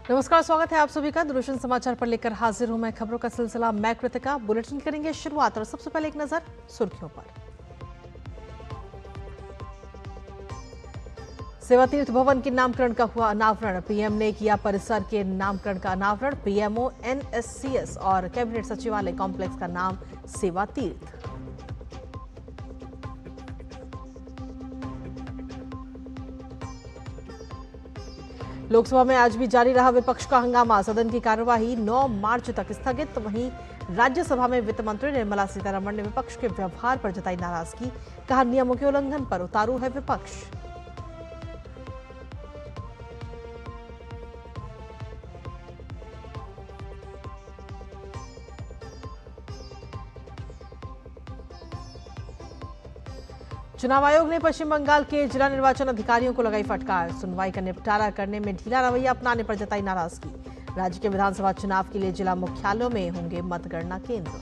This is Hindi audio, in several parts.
नमस्कार, स्वागत है आप सभी का दूरदर्शन समाचार पर लेकर हाजिर हूं मैं खबरों का सिलसिला। मैं कृतिका। बुलेटिन करेंगे शुरुआत और सबसे पहले एक नजर सुर्खियों पर। सेवा तीर्थ भवन के नामकरण का हुआ अनावरण। पीएम ने किया परिसर के नामकरण का अनावरण। पीएमओ, एनएससीएस और कैबिनेट सचिवालय कॉम्प्लेक्स का नाम सेवा तीर्थ। लोकसभा में आज भी जारी रहा विपक्ष का हंगामा। सदन की कार्यवाही 9 मार्च तक स्थगित। वहीं राज्यसभा में वित्त मंत्री निर्मला सीतारमण ने विपक्ष के व्यवहार पर जताई नाराजगी। कहा, नियमों के उल्लंघन पर उतारू है विपक्ष। चुनाव आयोग ने पश्चिम बंगाल के जिला निर्वाचन अधिकारियों को लगाई फटकार। सुनवाई का निपटारा करने में ढीला रवैया अपनाने पर जताई नाराजगी। राज्य के विधानसभा चुनाव के लिए जिला मुख्यालयों में होंगे मतगणना केंद्र।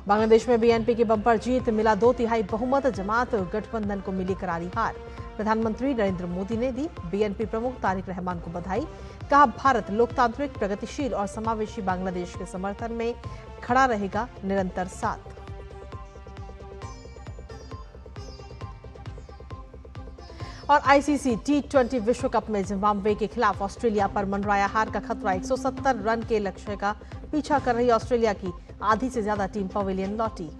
बांग्लादेश में बीएनपी की बंपर जीत, मिला 2/3 बहुमत। जमात गठबंधन को मिली करारी हार। प्रधानमंत्री नरेंद्र मोदी ने दी बीएनपी प्रमुख तारिक रहमान को बधाई। कहा, भारत लोकतांत्रिक, प्रगतिशील और समावेशी बांग्लादेश के समर्थन में खड़ा रहेगा निरंतर साथ। और आईसीसी T20 विश्व कप में जिम्बाब्वे के खिलाफ ऑस्ट्रेलिया पर मंडराया हार का खतरा। 170 रन के लक्ष्य का पीछा कर रही ऑस्ट्रेलिया की आधी से ज्यादा टीम पवेलियन लौटी।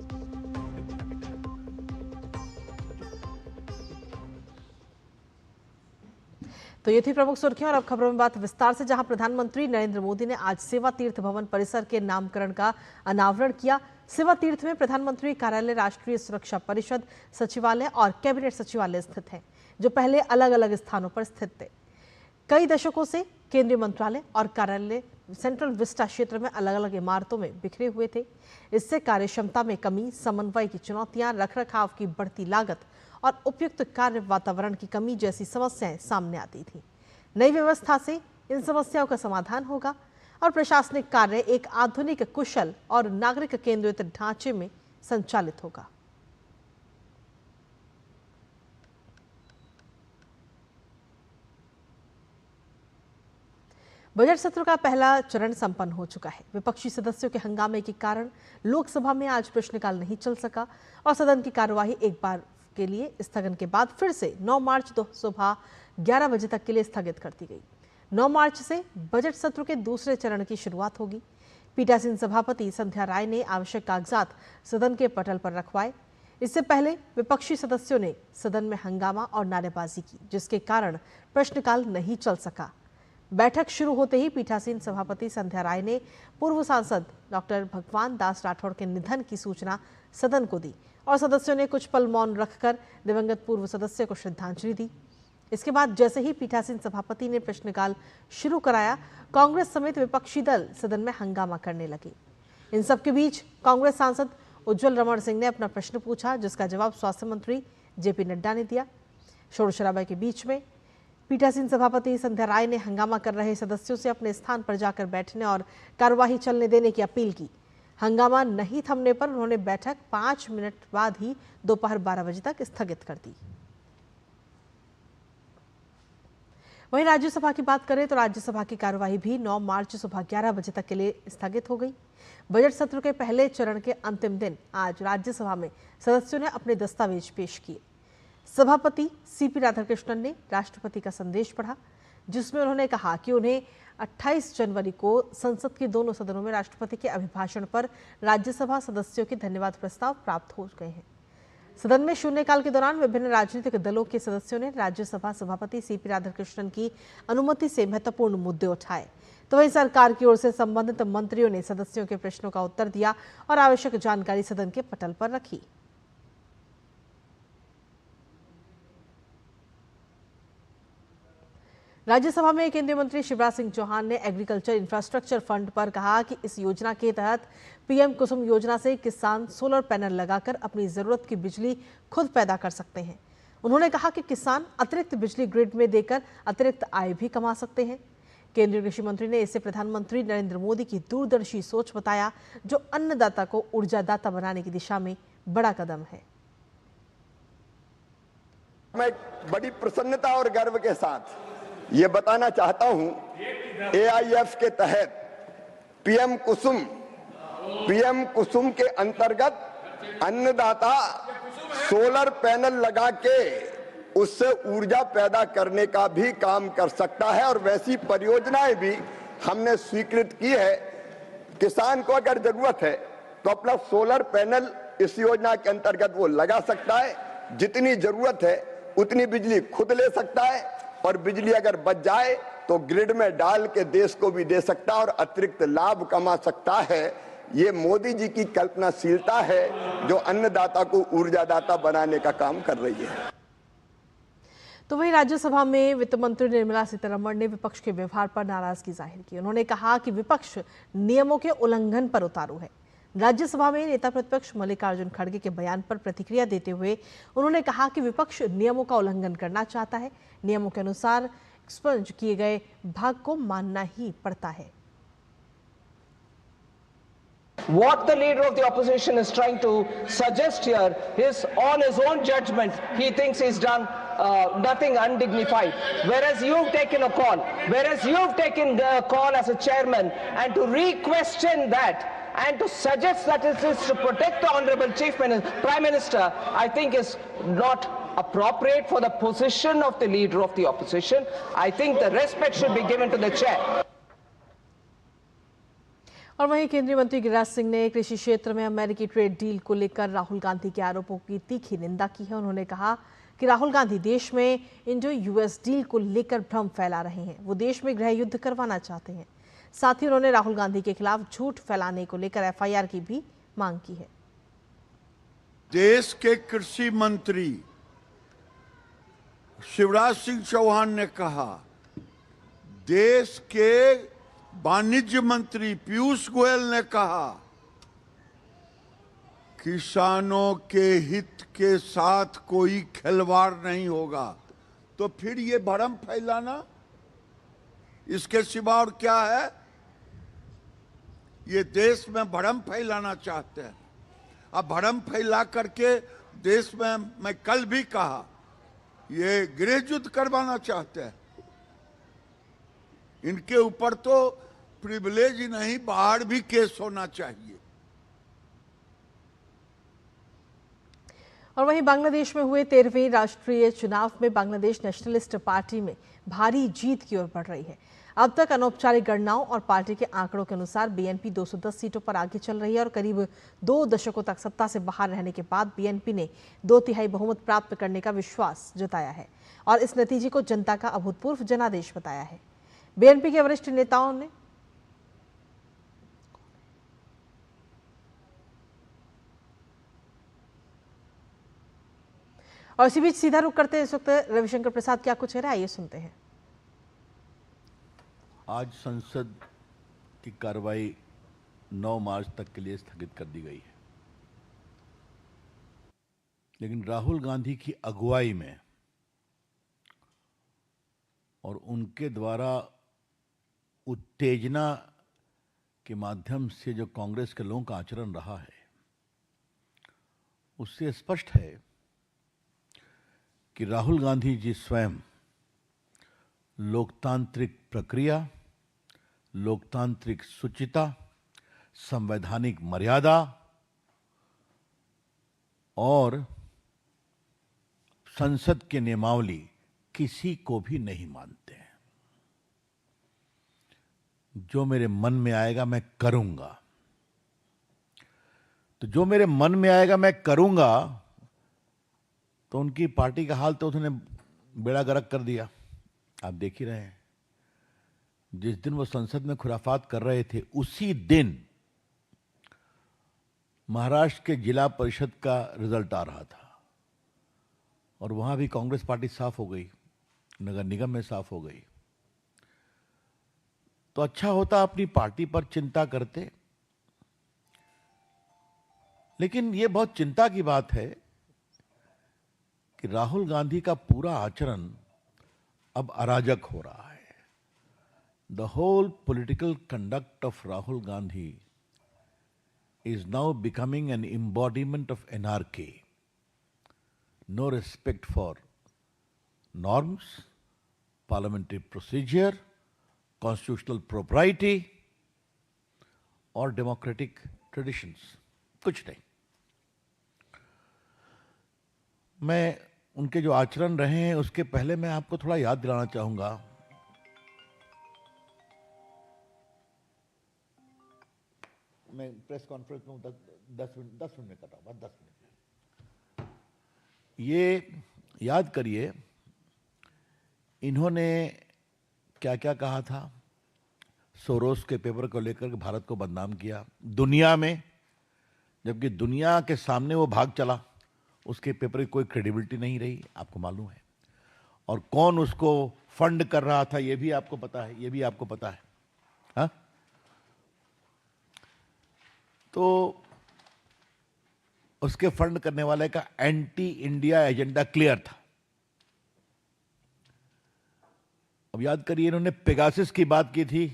तो ये थी प्रमुख सुर्खियां और अब खबरों में बात विस्तार से, जहां प्रधानमंत्री नरेंद्र मोदी ने आज सेवा तीर्थ भवन परिसर के नामकरण का अनावरण किया। सेवा तीर्थ में प्रधानमंत्री कार्यालय, राष्ट्रीय सुरक्षा परिषद, सचिवालय और कैबिनेट सचिवालय स्थित है, जो पहले अलग अलग स्थानों पर स्थित थे। कई दशकों से केंद्रीय मंत्रालय और कार्यालय सेंट्रल विस्टा क्षेत्र में अलग अलग इमारतों में बिखरे हुए थे। इससे कार्य क्षमता में कमी, समन्वय की चुनौतियां, रखरखाव की बढ़ती लागत और उपयुक्त कार्य वातावरण की कमी जैसी समस्याएं सामने आती थी। नई व्यवस्था से इन समस्याओं का समाधान होगा और प्रशासनिक कार्य एक आधुनिक, कुशल और नागरिक केंद्रित ढांचे में संचालित होगा। बजट सत्र का पहला चरण संपन्न हो चुका है। विपक्षी सदस्यों के हंगामे के कारण लोकसभा में आज प्रश्नकाल नहीं चल सका और सदन की कार्यवाही एक बार के लिए स्थगन के बाद फिर से 9 मार्च सुबह 11 बजे तक के लिए स्थगित कर दी गई। 9 मार्च से बजट सत्र के दूसरे चरण की शुरुआत होगी। पीठासीन सभापति संध्या राय ने आवश्यक कागजात सदन के पटल पर रखवाए। इससे पहले विपक्षी सदस्यों ने सदन में हंगामा और नारेबाजी की, जिसके कारण प्रश्नकाल नहीं चल सका। बैठक शुरू होते ही पीठासीन सभापति संध्या राय ने पूर्व सांसद डॉक्टर भगवान दास राठौड़ के निधन की सूचना सदन को दी और सदस्यों ने कुछ पल मौन रखकर दिवंगत पूर्व सदस्य को श्रद्धांजलि दी। इसके बाद जैसे ही पीठासीन सभापति ने प्रश्नकाल शुरू कराया, कांग्रेस समेत विपक्षी दल सदन में हंगामा करने लगे। इन सबके बीच कांग्रेस सांसद उज्जवल रमण सिंह ने अपना प्रश्न पूछा, जिसका जवाब स्वास्थ्य मंत्री जेपी नड्डा ने दिया। शोर शराबे के बीच में पीठासीन सभापति संध्या राय ने हंगामा कर रहे सदस्यों से अपने स्थान पर जाकर बैठने और कार्यवाही चलने देने की अपील की। हंगामा नहीं थमने पर उन्होंने बैठक 5 मिनट बाद ही दोपहर 12 बजे तक स्थगित कर दी। वहीं राज्यसभा की बात करें तो राज्यसभा की कार्यवाही भी 9 मार्च सुबह 11 बजे तक के लिए स्थगित हो गई। बजट सत्र के पहले चरण के अंतिम दिन आज राज्यसभा में सदस्यों ने अपने दस्तावेज पेश किए। सभापति सीपी राधाकृष्णन ने राष्ट्रपति का संदेश पढ़ा, जिसमें उन्होंने कहा कि उन्हें 28 जनवरी को संसद के दोनों सदनों में राष्ट्रपति के अभिभाषण पर राज्यसभा सदस्यों के धन्यवाद प्रस्ताव प्राप्त हो गए हैं। सदन में शून्यकाल के दौरान विभिन्न राजनीतिक दलों के सदस्यों ने राज्यसभा सभापति सीपी राधाकृष्णन की अनुमति से महत्वपूर्ण मुद्दे उठाए, तो वहीं सरकार की ओर से संबंधित मंत्रियों ने सदस्यों के प्रश्नों का उत्तर दिया और आवश्यक जानकारी सदन के पटल पर रखी। राज्यसभा में केंद्रीय मंत्री शिवराज सिंह चौहान ने एग्रीकल्चर इंफ्रास्ट्रक्चर फंड पर कहा कि इस योजना के तहत पीएम कुसुम योजना से किसान सोलर पैनल लगाकर अपनी जरूरत की बिजली खुद पैदा कर सकते हैं। उन्होंने कहा कि किसान अतिरिक्त बिजली ग्रिड में देकर अतिरिक्त आय भी कमा सकते हैं। केंद्रीय कृषि मंत्री ने इसे प्रधानमंत्री नरेंद्र मोदी की दूरदर्शी सोच बताया, जो अन्नदाता को ऊर्जादाता बनाने की दिशा में बड़ा कदम है। मैं बड़ी प्रसन्नता और गर्व के साथ ये बताना चाहता हूं, एआईएफ के तहत पीएम कुसुम के अंतर्गत अन्नदाता सोलर पैनल लगा के उससे ऊर्जा पैदा करने का भी काम कर सकता है और वैसी परियोजनाएं भी हमने स्वीकृत की है। किसान को अगर जरूरत है तो अपना सोलर पैनल इस योजना के अंतर्गत वो लगा सकता है, जितनी जरूरत है उतनी बिजली खुद ले सकता है और बिजली अगर बच जाए तो ग्रिड में डाल के देश को भी दे सकता है और अतिरिक्त लाभ कमा सकता है। ये मोदी जी की कल्पनाशीलता है जो अन्नदाता को ऊर्जादाता बनाने का काम कर रही है। तो वहीं राज्यसभा में वित्त मंत्री निर्मला सीतारमण ने विपक्ष के व्यवहार पर नाराजगी जाहिर की। उन्होंने कहा कि विपक्ष नियमों के उल्लंघन पर उतारू है। राज्यसभा में नेता प्रतिपक्ष मल्लिकार्जुन खड़गे के बयान पर प्रतिक्रिया देते हुए उन्होंने कहा कि विपक्ष नियमों का उल्लंघन करना चाहता है। नियमों के अनुसार एक्सपंज किए गए भाग को मानना ही पड़ता है। What the leader of the opposition is trying to suggest here is, on his own judgment, he thinks he's done nothing undignified. Whereas you've taken a call, the call as a chairman, and to re-question that and to suggest that it is to protect the Honorable Prime Minister, I think is not appropriate for the position of the leader of the opposition. I think the respect should be given to the chair. और वहीं केंद्रीय मंत्री गिरिराज सिंह ने कृषि क्षेत्र में अमेरिकी ट्रेड डील को लेकर राहुल गांधी के आरोपों की तीखी निंदा की है। उन्होंने कहा कि राहुल गांधी देश में इंडो यूएस डील को लेकर भ्रम फैला रहे हैं। वो देश में गृह युद्ध करवाना चाहते हैं। साथ ही उन्होंने राहुल गांधी के खिलाफ झूठ फैलाने को लेकर एफआईआर की भी मांग की है। देश के कृषि मंत्री शिवराज सिंह चौहान ने कहा, देश के वाणिज्य मंत्री पीयूष गोयल ने कहा, किसानों के हित के साथ कोई खिलवाड़ नहीं होगा। तो फिर ये भ्रम फैलाना, इसके सिवा और क्या है? ये देश में भ्रम फैलाना चाहते हैं। अब भ्रम फैला करके देश में, मैं कल भी कहा, ये गृह युद्ध करवाना चाहते हैं। इनके ऊपर तो प्रिविलेज ही नहीं, बाहर भी केस होना चाहिए। और वहीं बांग्लादेश में हुए 13वें राष्ट्रीय चुनाव में बांग्लादेश नेशनलिस्ट पार्टी में भारी जीत की ओर बढ़ रही है। अब तक अनौपचारिक गणनाओं और पार्टी के आंकड़ों के अनुसार बीएनपी 210 सीटों पर आगे चल रही है और करीब 2 दशकों तक सत्ता से बाहर रहने के बाद बीएनपी ने 2/3 बहुमत प्राप्त करने का विश्वास जताया है और इस नतीजे को जनता का अभूतपूर्व जनादेश बताया है। बीएनपी के वरिष्ठ नेताओं ने और इसी बीच सीधा रुख करते हैं इस वक्त रविशंकर प्रसाद क्या कुछ है, आइए सुनते हैं। आज संसद की कार्रवाई 9 मार्च तक के लिए स्थगित कर दी गई है, लेकिन राहुल गांधी की अगुवाई में और उनके द्वारा उत्तेजना के माध्यम से जो कांग्रेस के लोगों का आचरण रहा है, उससे स्पष्ट है कि राहुल गांधी जी स्वयं लोकतांत्रिक प्रक्रिया, लोकतांत्रिक शुचिता, संवैधानिक मर्यादा और संसद के नियमावली किसी को भी नहीं मानते हैं। जो मेरे मन में आएगा मैं करूंगा, तो जो मेरे मन में आएगा मैं करूंगा, तो उनकी पार्टी का हाल तो उसने बेड़ा गर्क कर दिया। आप देख ही रहे हैं, जिस दिन वो संसद में खुराफात कर रहे थे, उसी दिन महाराष्ट्र के जिला परिषद का रिजल्ट आ रहा था और वहां भी कांग्रेस पार्टी साफ हो गई, नगर निगम में साफ हो गई। तो अच्छा होता अपनी पार्टी पर चिंता करते, लेकिन यह बहुत चिंता की बात है कि राहुल गांधी का पूरा आचरण अब अराजक हो रहा है। The whole political conduct of Rahul Gandhi is now becoming an embodiment of anarchy. No respect for norms, parliamentary procedure, constitutional propriety और डेमोक्रेटिक ट्रेडिशंस, कुछ नहीं। मैं उनके जो आचरण रहे हैं उसके पहले मैं आपको थोड़ा याद दिलाना चाहूंगा। मैं प्रेस कॉन्फ्रेंस में 10 मिनट में कर रहा हूं, 10 मिनट। ये याद करिए इन्होंने क्या क्या कहा था। सोरोस के पेपर को लेकर भारत को बदनाम किया दुनिया में, जबकि दुनिया के सामने वो भाग चला, उसके पेपर की कोई क्रेडिबिलिटी नहीं रही, आपको मालूम है। और कौन उसको फंड कर रहा था ये भी आपको पता है, ये भी आपको पता है। हाँ, तो उसके फंड करने वाले का एंटी इंडिया एजेंडा क्लियर था। अब याद करिए इन्होंने पेगासस की बात की थी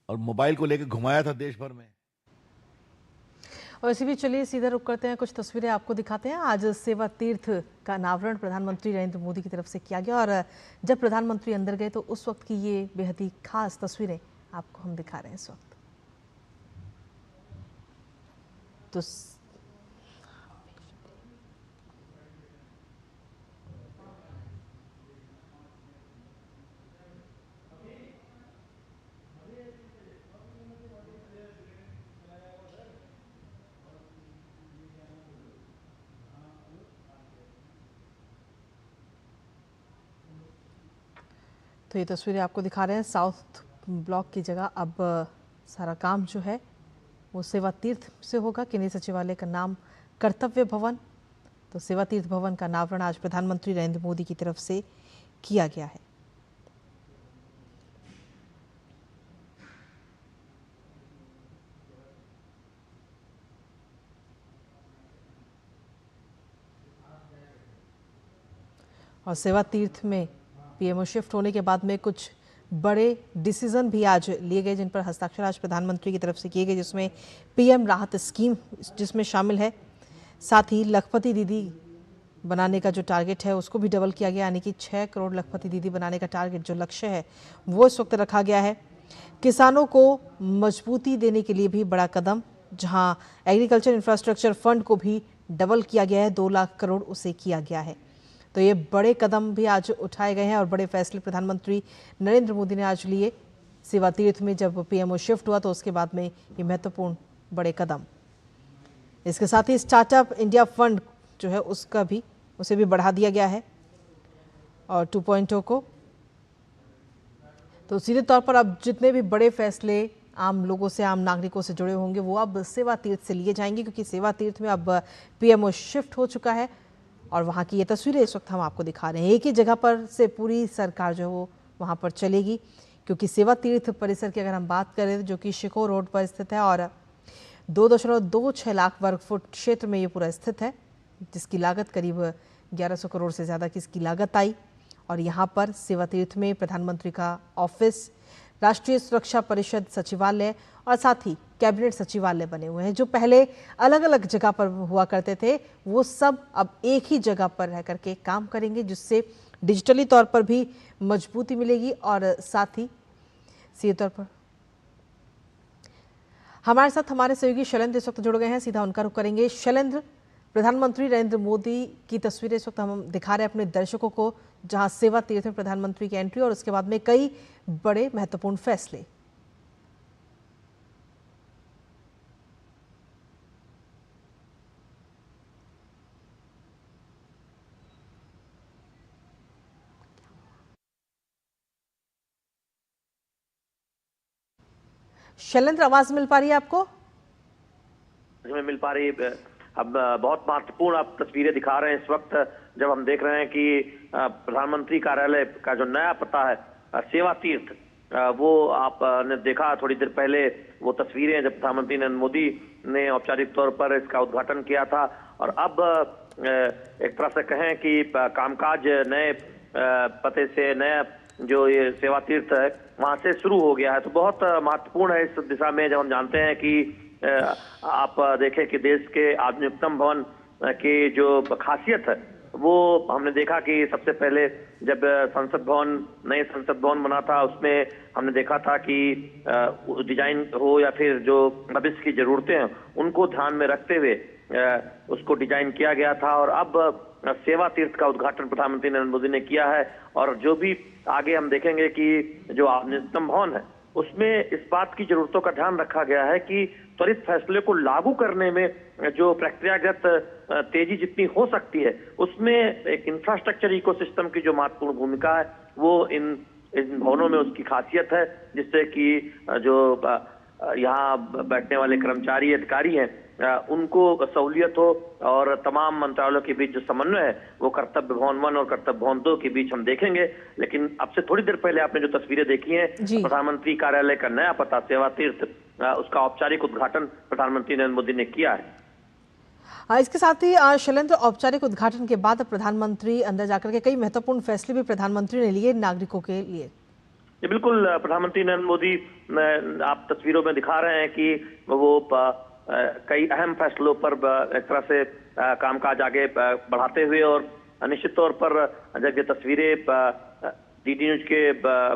और मोबाइल को लेकर घुमाया था देश भर में। और इसी भी चलिए सीधा रुक करते हैं, कुछ तस्वीरें आपको दिखाते हैं। आज सेवा तीर्थ का अनावरण प्रधानमंत्री नरेंद्र मोदी की तरफ से किया गया और जब प्रधानमंत्री अंदर गए तो उस वक्त की ये बेहद ही खास तस्वीरें आपको हम दिखा रहे हैं इस वक्त। तो ये तस्वीरें आपको दिखा रहे हैं। साउथ ब्लॉक की जगह अब सारा काम जो है वो सेवा तीर्थ से होगा। केंद्रीय सचिवालय का नाम कर्तव्य भवन, तो सेवा तीर्थ भवन का अनावरण आज प्रधानमंत्री नरेंद्र मोदी की तरफ से किया गया है। और सेवा तीर्थ में पीएमओ शिफ्ट होने के बाद में कुछ बड़े डिसीजन भी आज लिए गए, जिन पर हस्ताक्षर आज प्रधानमंत्री की तरफ से किए गए, जिसमें पीएम राहत स्कीम जिसमें शामिल है। साथ ही लखपति दीदी बनाने का जो टारगेट है उसको भी डबल किया गया, यानी कि 6 करोड़ लखपति दीदी बनाने का टारगेट जो लक्ष्य है वो इस वक्त रखा गया है। किसानों को मजबूती देने के लिए भी बड़ा कदम, जहां एग्रीकल्चर इंफ्रास्ट्रक्चर फंड को भी डबल किया गया है, 2 लाख करोड़ उसे किया गया है। तो ये बड़े कदम भी आज उठाए गए हैं और बड़े फैसले प्रधानमंत्री नरेंद्र मोदी ने आज लिए। सेवा तीर्थ में जब पीएमओ शिफ्ट हुआ तो उसके बाद में ये महत्वपूर्ण बड़े कदम। इसके साथ ही स्टार्टअप इंडिया फंड जो है उसे भी बढ़ा दिया गया है और 2.0 को। तो सीधे तौर पर अब जितने भी बड़े फैसले आम लोगों से, आम नागरिकों से जुड़े होंगे वो अब सेवा तीर्थ से लिए जाएंगे, क्योंकि सेवा तीर्थ में अब पीएमओ शिफ्ट हो चुका है और वहाँ की ये तस्वीरें इस वक्त हम आपको दिखा रहे हैं। एक ही जगह पर से पूरी सरकार जो है वो वहाँ पर चलेगी, क्योंकि सेवा तीर्थ परिसर की अगर हम बात करें जो कि शिको रोड पर स्थित है और 2.26 लाख वर्ग फुट क्षेत्र में ये पूरा स्थित है, जिसकी लागत करीब 1100 करोड़ से ज़्यादा की इसकी लागत आई। और यहाँ पर सेवा तीर्थ में प्रधानमंत्री का ऑफिस, राष्ट्रीय सुरक्षा परिषद सचिवालय और साथ ही कैबिनेट सचिवालय बने हुए हैं। जो पहले अलग अलग जगह पर हुआ करते थे वो सब अब एक ही जगह पर रह करके काम करेंगे, जिससे डिजिटली तौर पर भी मजबूती मिलेगी। और साथ ही सीधे तौर पर हमारे साथ हमारे सहयोगी शैलेंद्र इस वक्त जुड़ गए हैं, सीधा उनका रुख करेंगे। शैलेंद्र, प्रधानमंत्री नरेंद्र मोदी की तस्वीरें इस वक्त हम दिखा रहे हैं अपने दर्शकों को, जहां सेवा तीर्थ में प्रधानमंत्री की एंट्री और उसके बाद में कई बड़े महत्वपूर्ण फैसले। शैलेंद्र, आवाज मिल पा रही है आपको? हमें मिल पा रही है। अब बहुत महत्वपूर्ण आप तस्वीरें दिखा रहे हैं इस वक्त, जब हम देख रहे हैं कि प्रधानमंत्री कार्यालय का जो नया पता है सेवा तीर्थ, वो आपने देखा थोड़ी देर पहले वो तस्वीरें, जब प्रधानमंत्री नरेंद्र मोदी ने औपचारिक तौर पर इसका उद्घाटन किया था। और अब एक तरह से कहें कि कामकाज नए पते से, नया जो ये सेवा तीर्थ है वहां से शुरू हो गया है। तो बहुत महत्वपूर्ण है इस दिशा में, जब हम जानते हैं कि आप देखें कि देश के आधुनिकतम भवन की जो खासियत है वो हमने देखा कि सबसे पहले जब नए संसद भवन बना था, उसमें हमने देखा था कि डिजाइन हो या फिर जो भविष्य की जरूरतें हैं उनको ध्यान में रखते हुए उसको डिजाइन किया गया था। और अब सेवा तीर्थ का उद्घाटन प्रधानमंत्री नरेंद्र मोदी ने किया है। और जो भी आगे हम देखेंगे कि जो नवीनतम भवन है उसमें इस बात की जरूरतों का ध्यान रखा गया है कि त्वरित फैसले को लागू करने में जो प्रक्रियागत तेजी जितनी हो सकती है उसमें एक इंफ्रास्ट्रक्चर इकोसिस्टम की जो महत्वपूर्ण भूमिका है वो इन भवनों में उसकी खासियत है, जिससे कि जो यहाँ बैठने वाले कर्मचारी अधिकारी हैं उनको सहूलियत हो और तमाम मंत्रालयों के बीच जो समन्वय है वो कर्तव्य भवन 1 और कर्तव्य भवन 2 के बीच हम देखेंगे। लेकिन अब से थोड़ी देर पहले आपने जो तस्वीरें देखी हैं, प्रधानमंत्री कार्यालय का नया पता सेवा तीर्थ, उसका औपचारिक उद्घाटन प्रधानमंत्री नरेंद्र मोदी ने किया है। इसके साथ ही शैलेंद्र, औपचारिक उद्घाटन के बाद प्रधानमंत्री अंदर जाकर के कई महत्वपूर्ण फैसले भी प्रधानमंत्री ने लिए नागरिकों के लिए। ये बिल्कुल प्रधानमंत्री नरेंद्र मोदी आप तस्वीरों में दिखा रहे हैं कि वो कई अहम फैसलों पर एक तरह से कामकाज आगे बढ़ाते हुए, और निश्चित तौर पर जब ये तस्वीरें डीडी न्यूज के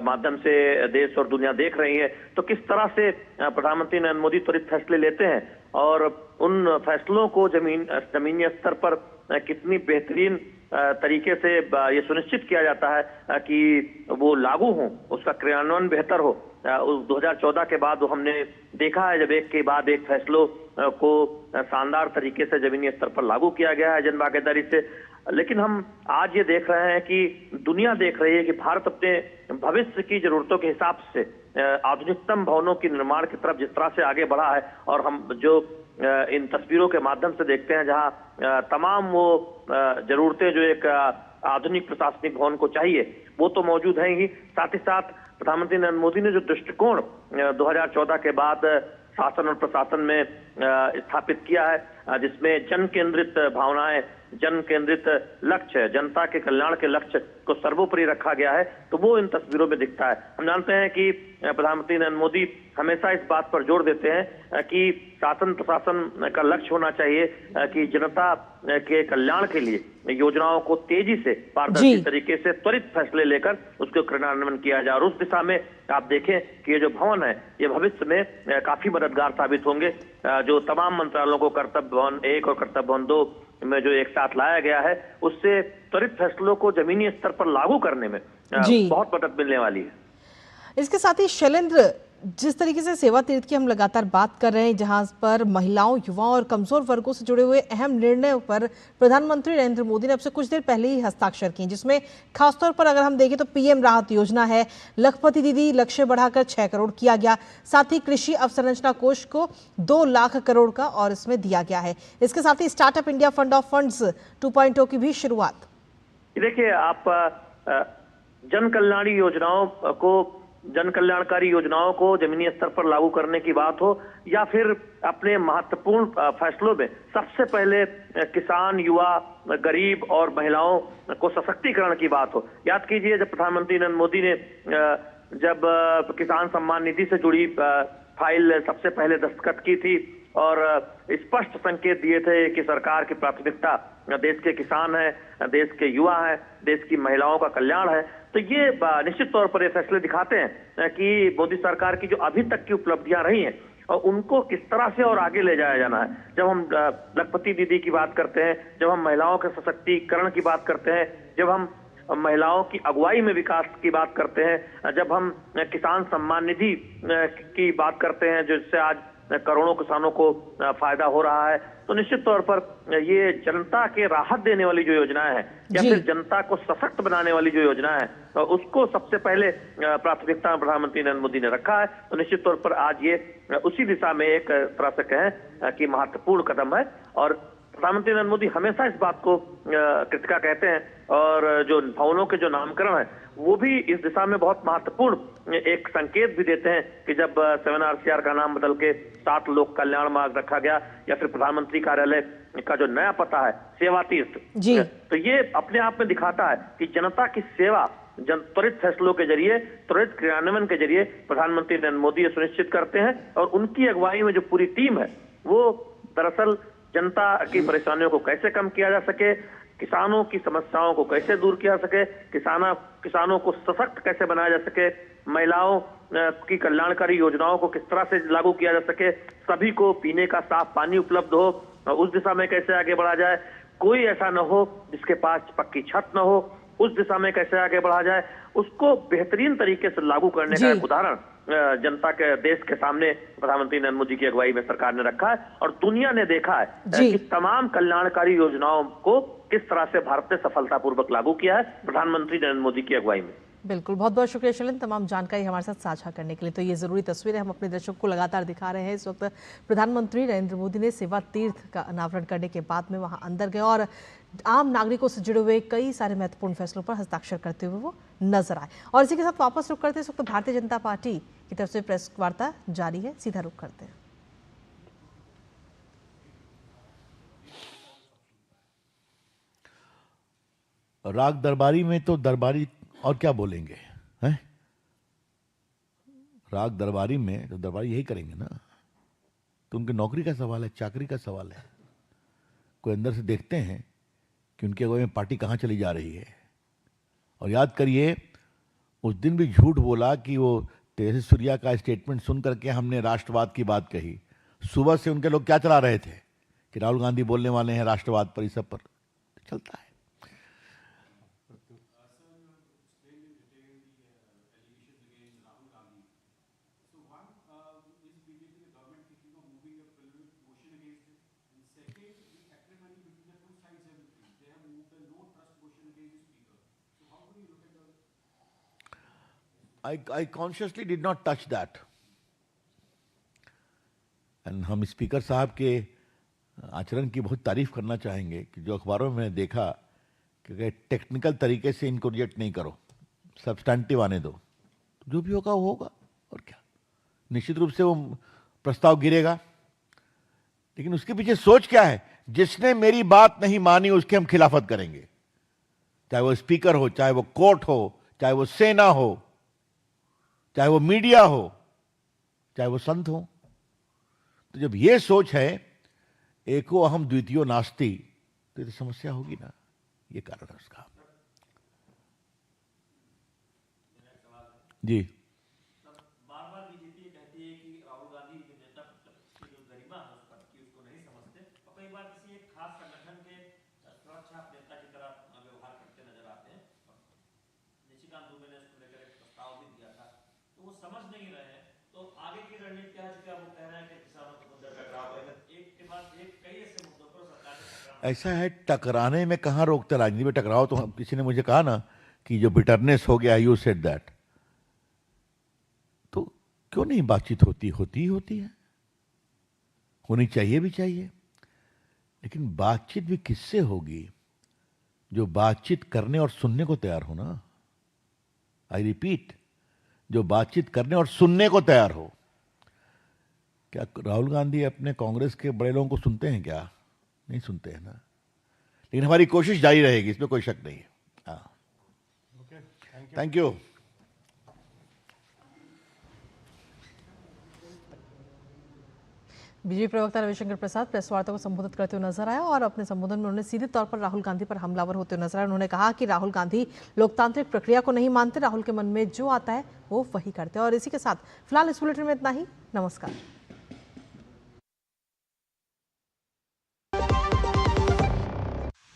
माध्यम से देश और दुनिया देख रही है तो किस तरह से प्रधानमंत्री नरेंद्र मोदी त्वरित फैसले लेते हैं और उन फैसलों को जमीनी स्तर पर कितनी बेहतरीन तरीके से ये सुनिश्चित किया जाता है कि वो लागू हो, उसका क्रियान्वयन बेहतर हो। 2014 के बाद हमने देखा है जब एक के बाद एक फैसलों को शानदार तरीके से जमीनी स्तर पर लागू किया गया है जन भागीदारी से। लेकिन हम आज ये देख रहे हैं कि दुनिया देख रही है कि भारत अपने भविष्य की जरूरतों के हिसाब से आधुनिकतम भवनों के निर्माण की तरफ जिस तरह से आगे बढ़ा है, और हम जो इन तस्वीरों के माध्यम से देखते हैं जहां तमाम वो जरूरतें जो एक आधुनिक प्रशासनिक भवन को चाहिए वो तो मौजूद हैं ही, साथ ही साथ प्रधानमंत्री नरेंद्र मोदी ने जो दृष्टिकोण 2014 के बाद शासन और प्रशासन में स्थापित किया है, जिसमें जन केंद्रित भावनाएं, जन केंद्रित लक्ष्य, जनता के कल्याण के लक्ष्य को सर्वोपरि रखा गया है, तो वो इन तस्वीरों में दिखता है। हम जानते हैं कि प्रधानमंत्री नरेंद्र मोदी हमेशा इस बात पर जोर देते हैं कि शासन प्रशासन का लक्ष्य होना चाहिए कि जनता के कल्याण के लिए योजनाओं को तेजी से पारदर्शी तरीके से त्वरित फैसले लेकर उसको क्रियान्वयन किया जाए। और उस दिशा में आप देखें कि ये जो भवन है ये भविष्य में काफी मददगार साबित होंगे। जो तमाम मंत्रालयों को कर्तव्य भवन 1 और कर्तव्य भवन 2 में जो एक साथ लाया गया है उससे त्वरित फैसलों को जमीनी स्तर पर लागू करने में बहुत मदद मिलने वाली है। इसके साथ ही शैलेंद्र, जिस तरीके से सेवा तीर्थ की हम लगातार बात कर रहे हैं, जहां पर महिलाओं, युवाओं और कमजोर वर्गों से जुड़े हुए अहम निर्णयों पर प्रधानमंत्री नरेंद्र मोदी ने अब से कुछ देर पहले ही हस्ताक्षर किए, जिसमें खासतौर पर अगर हम देखें तो पीएम राहत योजना है, लखपति दीदी लक्ष्य बढ़ाकर 6 करोड़ किया गया, साथ ही कृषि अवसंरचना कोष को 2 लाख करोड़ का और इसमें दिया गया है। इसके साथ ही startup India fund of funds 2.0 की भी शुरुआत। देखिए, आप जन कल्याणकारी योजनाओं को जमीनी स्तर पर लागू करने की बात हो या फिर अपने महत्वपूर्ण फैसलों में सबसे पहले किसान, युवा, गरीब और महिलाओं को सशक्तिकरण की बात हो। याद कीजिए जब प्रधानमंत्री नरेंद्र मोदी ने जब किसान सम्मान निधि से जुड़ी फाइल सबसे पहले दस्तखत की थी और स्पष्ट संकेत दिए थे कि सरकार की प्राथमिकता देश के किसान है, देश के युवा है, देश की महिलाओं का कल्याण है, तो ये निश्चित तौर पर ये फैसले दिखाते हैं कि मोदी सरकार की जो अभी तक की उपलब्धियां रही हैं और उनको किस तरह से और आगे ले जाया जाना है। जब हम लखपति दीदी की बात करते हैं, जब हम महिलाओं के सशक्तिकरण की बात करते हैं, जब हम महिलाओं की अगुवाई में विकास की बात करते हैं, जब हम किसान सम्मान निधि की बात करते हैं जिससे आज करोड़ों किसानों को फायदा हो रहा है, तो निश्चित तौर पर ये जनता के राहत देने वाली जो योजनाएं हैं या फिर जनता को सशक्त बनाने वाली जो योजना है तो उसको सबसे पहले प्राथमिकता प्रधानमंत्री नरेंद्र मोदी ने रखा है। तो निश्चित तौर पर आज ये उसी दिशा में एक तरह से कहें कि महत्वपूर्ण कदम है और प्रधानमंत्री नरेंद्र मोदी हमेशा इस बात को कृतिका कहते हैं और जो भवनों के जो नामकरण है वो भी इस दिशा में बहुत महत्वपूर्ण एक संकेत भी देते हैं कि जब 7RCR का नाम बदल के 7 लोक कल्याण मार्ग रखा गया या फिर प्रधानमंत्री कार्यालय का जो नया पता है सेवा तीर्थ, तो ये अपने आप में दिखाता है कि जनता की सेवा त्वरित फैसलों के जरिए, त्वरित क्रियान्वयन के जरिए प्रधानमंत्री नरेंद्र मोदी ये सुनिश्चित करते हैं और उनकी अगुवाई में जो पूरी टीम है वो दरअसल जनता की परेशानियों को कैसे कम किया जा सके, किसानों की समस्याओं को कैसे दूर किया जा सके, किसानों को सशक्त कैसे बनाया जा सके, महिलाओं की कल्याणकारी योजनाओं को किस तरह से लागू किया जा सके, सभी को पीने का साफ पानी उपलब्ध हो, उस दिशा में कैसे आगे बढ़ा जाए, कोई ऐसा न हो जिसके पास पक्की छत न हो, उस दिशा में कैसे आगे बढ़ा जाए, उसको बेहतरीन तरीके से लागू करने का एक उदाहरण जनता के देश के सामने प्रधानमंत्री नरेंद्र मोदी की अगुवाई में सरकार ने रखा है और दुनिया ने देखा है कि तमाम कल्याणकारी योजनाओं को किस तरह से भारत ने सफलतापूर्वक लागू किया है प्रधानमंत्री नरेंद्र मोदी की अगुवाई में। बिल्कुल, बहुत बहुत शुक्रिया शैलेंद्र तमाम जानकारी हमारे साथ साझा करने के लिए। तो ये जरूरी तस्वीरें हम अपने दर्शकों को लगातार दिखा रहे हैं। इस वक्त प्रधानमंत्री नरेंद्र मोदी ने सेवा तीर्थ का अनावरण करने के बाद में वहां अंदर गए और आम नागरिकों से जुड़े हुए कई सारे महत्वपूर्ण फैसलों पर हस्ताक्षर करते हुए वो नजर आए। और इसी के साथ वापस रुक करते इस वक्त भारतीय जनता पार्टी की तरफ से प्रेस वार्ता जारी है, सीधा रुक करते हैं। राग दरबारी में तो दरबारी और क्या बोलेंगे हैं? राग दरबारी में तो दरबारी यही करेंगे ना। तो उनकी नौकरी का सवाल है, चाकरी का सवाल है। कोई अंदर से देखते हैं कि उनके अगुवाई में पार्टी कहां चली जा रही है। और याद करिए, उस दिन भी झूठ बोला कि वो तेजस्वी सूर्या का स्टेटमेंट सुन करके हमने राष्ट्रवाद की बात कही। सुबह से उनके लोग क्या चला रहे थे कि राहुल गांधी बोलने वाले हैं राष्ट्रवाद पर, इस सब पर चलता है। I consciously did not touch that. And हम स्पीकर साहब के आचरण की बहुत तारीफ करना चाहेंगे कि जो अखबारों में मैंने देखा कि टेक्निकल तरीके से इनको रिजेक्ट नहीं करो, सब्सटैंटिव आने दो, जो भी होगा वो होगा। और क्या, निश्चित रूप से वो प्रस्ताव गिरेगा, लेकिन उसके पीछे सोच क्या है? जिसने मेरी बात नहीं मानी उसके हम खिलाफत करेंगे, चाहे वो स्पीकर हो, चाहे वो कोर्ट हो, चाहे वो सेना हो, चाहे वो मीडिया हो, चाहे वो संत हो। तो जब ये सोच है एको अहम द्वितीयो नास्ति, तो ये समस्या होगी ना। ये कारण है उसका। जी, बार-बार बीजेपी कहती है कि राहुल गांधी के नेता की जो गरिमा है उस पर की उसको नहीं समझते, और कई बार किसी एक खास संगठन के सुरक्षा नेता की तरह व्यवहार करते नजर आते हैं। निशिकांत दुबे ने इसको लेकर एक प्रस्ताव भी दिया था, तो वो समझ नहीं रहे हैं। तो आगे की रणनीति क्या है? क्या वो कह रहे हैं कि किसानों को मुद्दे टकराव करेंगे, एक के बाद एक कई ऐसे मुद्दों पर सरकार से ऐसा है, टकराने में कहां रोकते? राजनीति में टकराओ तो किसी ने मुझे कहा ना कि जो बिटरनेस हो गया, यू सेड दैट, तो क्यों नहीं बातचीत होती है, होनी चाहिए भी चाहिए। लेकिन बातचीत भी किससे होगी? जो बातचीत करने और सुनने को तैयार हो ना। आई रिपीट, जो बातचीत करने और सुनने को तैयार हो। क्या राहुल गांधी अपने कांग्रेस के बड़े लोगों को सुनते हैं? क्या नहीं सुनते हैं ना। लेकिन हमारी कोशिश जारी रहेगी, इसमें कोई शक नहीं है। हाँ, थैंक यू। बीजेपी प्रवक्ता रविशंकर प्रसाद प्रेस वार्ता को संबोधित करते हुए नजर आया और अपने संबोधन में उन्होंने सीधे तौर पर राहुल गांधी पर हमलावर होते हुए नजर आए। उन्होंने कहा कि राहुल गांधी लोकतांत्रिक प्रक्रिया को नहीं मानते, राहुल के मन में जो आता है वो वही करते हैं। और इसी के साथ फिलहाल इस बुलेटिन में इतना ही। नमस्कार।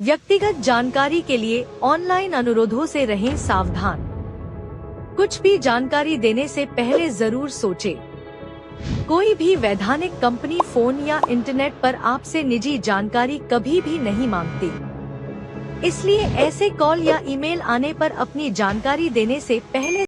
व्यक्तिगत जानकारी के लिए ऑनलाइन अनुरोधों से रहें सावधान। कुछ भी जानकारी देने से पहले जरूर सोचें। कोई भी वैधानिक कंपनी फोन या इंटरनेट पर आपसे निजी जानकारी कभी भी नहीं मांगती। इसलिए ऐसे कॉल या ईमेल आने पर अपनी जानकारी देने से पहले